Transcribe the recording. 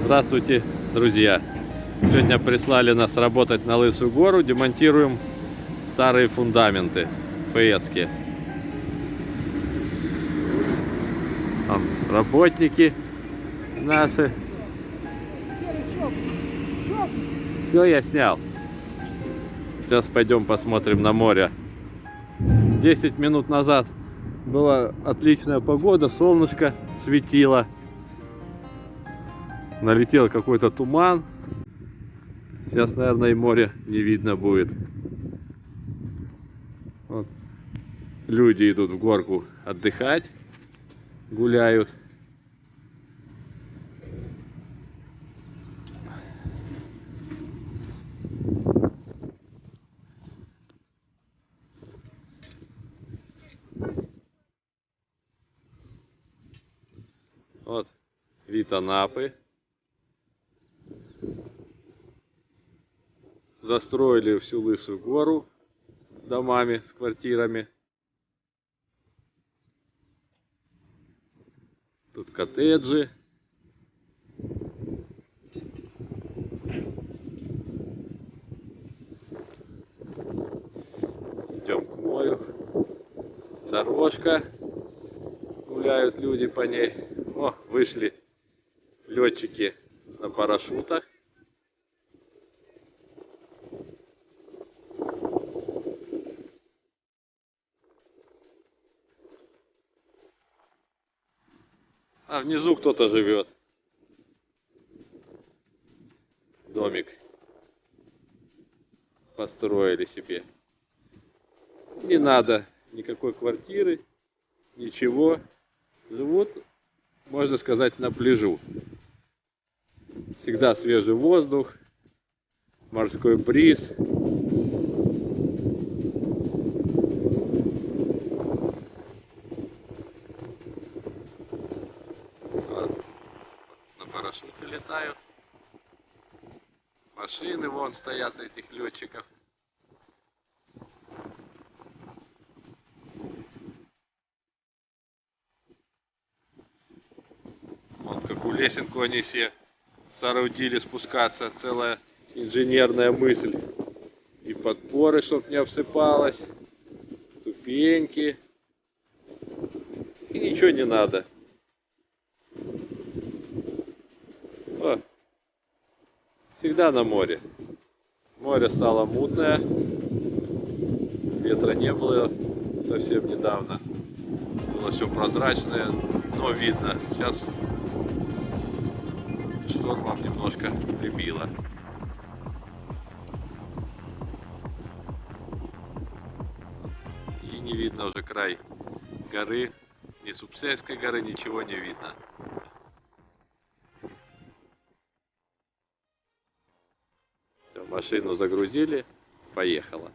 Здравствуйте, друзья! Сегодня прислали нас работать на Лысую гору. Демонтируем старые фундаменты ФС-ки. Там работники наши. Все, я снял. Сейчас пойдем посмотрим на море. 10 минут назад была отличная погода, солнышко светило. Налетел какой-то туман. Сейчас, наверное, и море не видно будет. Вот. Люди идут в горку отдыхать, гуляют. Вот вид Анапы. Застроили всю Лысую гору домами с квартирами. Тут коттеджи. Идем к морю. Дорожка. Гуляют люди по ней. О, вышли летчики на парашютах. А внизу кто-то живет. Домик построили себе. Не надо никакой квартиры, ничего. Живут, можно сказать, на пляжу. Всегда свежий воздух, морской бриз. Вот. На парашюте летают. Машины вон стоят этих летчиков. Вот какую лесенку они все соорудили спускаться. Целая инженерная мысль. И подпоры, чтоб не обсыпалось. Ступеньки. И ничего не надо. О, всегда на море. Море стало мутное. Ветра не было совсем недавно. Было все прозрачное, но видно. Сейчас штормом немножко прибило. И не видно уже край горы. Ни Супсельской горы, ничего не видно. Все, машину загрузили, поехала.